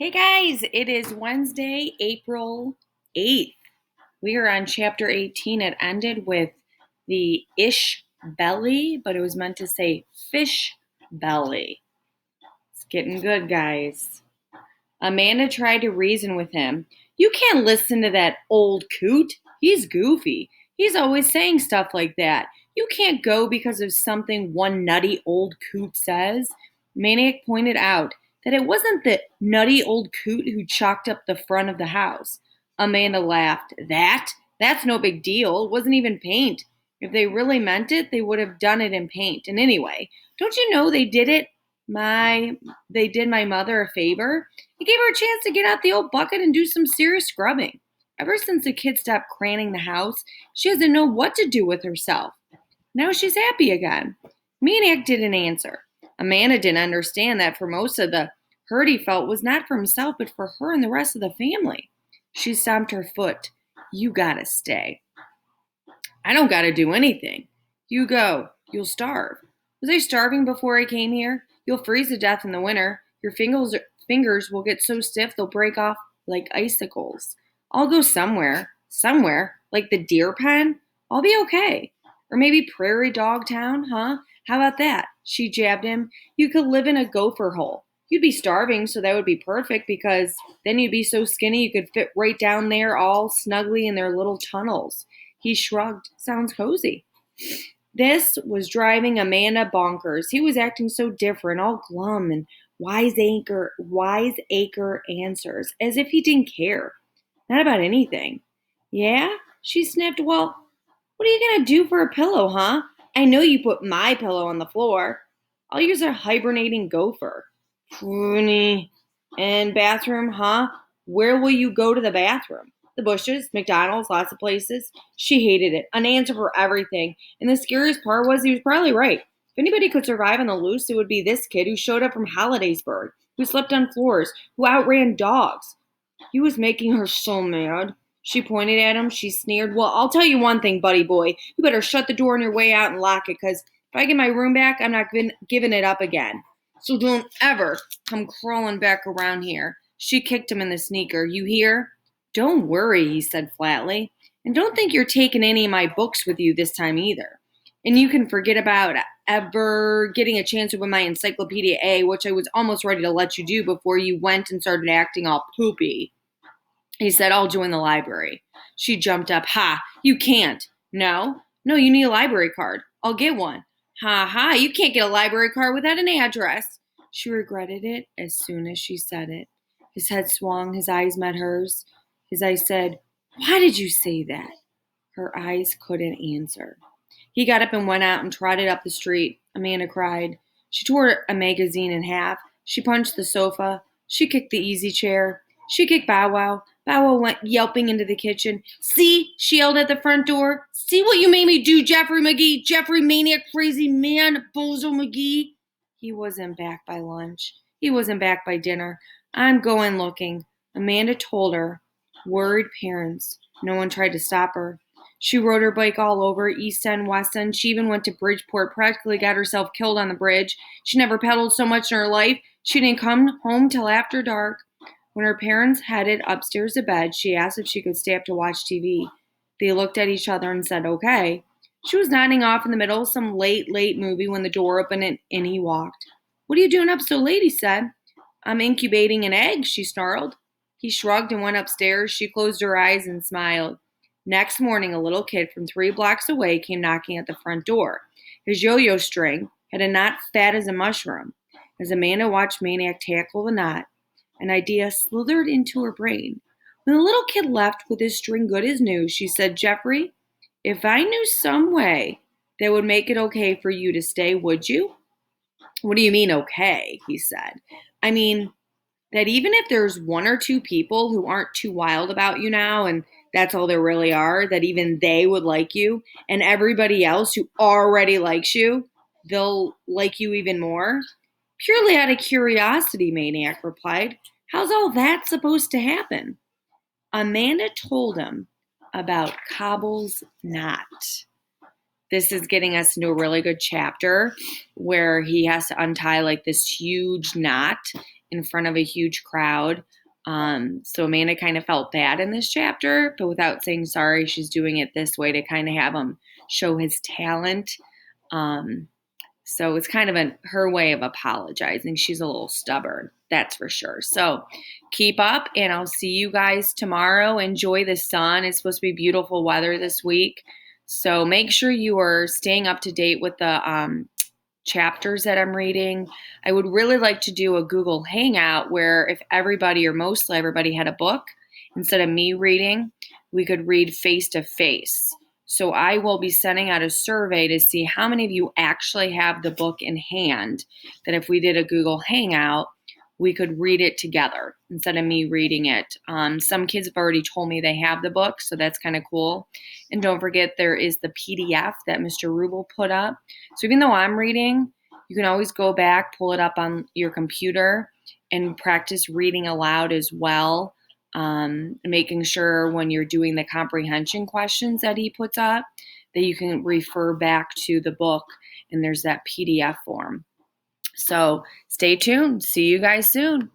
Hey guys, it is Wednesday, April 8th. We are on chapter 18. It ended with the ish belly, but it was meant to say fish belly. It's getting good, guys. Amanda tried to reason with him. You can't listen to that old coot. He's goofy. He's always saying stuff like that. You can't go because of something one nutty old coot says. Maniac pointed out that it wasn't the nutty old coot who chalked up the front of the house. Amanda laughed. That's no big deal. It wasn't even paint. If they really meant it, they would have done it in paint. And anyway, don't you know they did my mother a favor? It gave her a chance to get out the old bucket and do some serious scrubbing. Ever since the kid stopped cranning the house, she doesn't know what to do with herself. Now she's happy again. Maniac didn't answer. Amanda didn't understand that for most of the hurt he felt was not for himself, but for her and the rest of the family. She stomped her foot. You gotta stay. I don't gotta do anything. You go. You'll starve. Was I starving before I came here? You'll freeze to death in the winter. Your fingers will get so stiff they'll break off like icicles. I'll go somewhere, like the deer pen. I'll be okay. Or maybe Prairie Dog Town, huh? How about that? She jabbed him. You could live in a gopher hole. You'd be starving, so that would be perfect because then you'd be so skinny you could fit right down there all snugly in their little tunnels. He shrugged. Sounds cozy. This was driving Amanda bonkers. He was acting so different, all glum and wiseacre answers, as if he didn't care. Not about anything. Yeah? She sniffed. Well, what are you going to do for a pillow, huh? I know you put my pillow on the floor. I'll use a hibernating gopher. Funny. And bathroom, huh? Where will you go to the bathroom? The bushes, McDonald's, lots of places. She hated it. An answer for everything. And the scariest part was he was probably right. If anybody could survive on the loose, it would be this kid who showed up from Hollidaysburg, who slept on floors, who outran dogs. He was making her so mad. She pointed at him. She sneered. Well, I'll tell you one thing, buddy boy. You better shut the door on your way out and lock it, because if I get my room back, I'm not giving it up again. So don't ever come crawling back around here. She kicked him in the sneaker. You hear? Don't worry, he said flatly. And don't think you're taking any of my books with you this time either. And you can forget about ever getting a chance to win my Encyclopedia A, which I was almost ready to let you do before you went and started acting all poopy. He said, I'll join the library. She jumped up. Ha, you can't. No? No, you need a library card. I'll get one. Ha ha, you can't get a library card without an address. She regretted it as soon as she said it. His head swung, his eyes met hers. His eyes said, why did you say that? Her eyes couldn't answer. He got up and went out and trotted up the street. Amanda cried. She tore a magazine in half. She punched the sofa. She kicked the easy chair. She kicked Bow Wow. Bow Wow went yelping into the kitchen. See, she yelled at the front door. See what you made me do, Jeffrey Magee. Jeffrey Maniac, crazy man, Bozo Magee. He wasn't back by lunch. He wasn't back by dinner. I'm going looking. Amanda told her. Worried parents. No one tried to stop her. She rode her bike all over, East End, West End. She even went to Bridgeport, practically got herself killed on the bridge. She never pedaled so much in her life. She didn't come home till after dark. When her parents headed upstairs to bed, she asked if she could stay up to watch TV. They looked at each other and said, okay. She was nodding off in the middle of some late movie when the door opened and in he walked. What are you doing up so late, he said. I'm incubating an egg, she snarled. He shrugged and went upstairs. She closed her eyes and smiled. Next morning, a little kid from 3 blocks away came knocking at the front door. His yo-yo string had a knot fat as a mushroom. As Amanda watched Maniac tackle the knot, an idea slithered into her brain. When the little kid left with his string good as new, she said, Jeffrey, if I knew some way that would make it okay for you to stay, would you? What do you mean, okay? He said. I mean, that even if there's 1 or 2 people who aren't too wild about you now, and that's all there really are, that even they would like you, and everybody else who already likes you, they'll like you even more? Purely out of curiosity, Maniac replied. How's all that supposed to happen? Amanda told him about Cobble's knot. This is getting us into a really good chapter where he has to untie like this huge knot in front of a huge crowd. So Amanda kind of felt bad in this chapter, but without saying sorry, she's doing it this way to kind of have him show his talent. So it's kind of her way of apologizing. She's a little stubborn, that's for sure. So keep up, and I'll see you guys tomorrow. Enjoy the sun. It's supposed to be beautiful weather this week. So make sure you are staying up to date with the chapters that I'm reading. I would really like to do a Google Hangout where if everybody or mostly everybody had a book, instead of me reading, we could read face to face. So I will be sending out a survey to see how many of you actually have the book in hand, that if we did a Google Hangout, we could read it together instead of me reading it. Some kids have already told me they have the book, so that's kind of cool. And don't forget, there is the PDF that Mr. Rubel put up. So even though I'm reading, you can always go back, pull it up on your computer, and practice reading aloud as well. Making sure when you're doing the comprehension questions that he puts up, that you can refer back to the book, and there's that PDF form. So stay tuned. See you guys soon.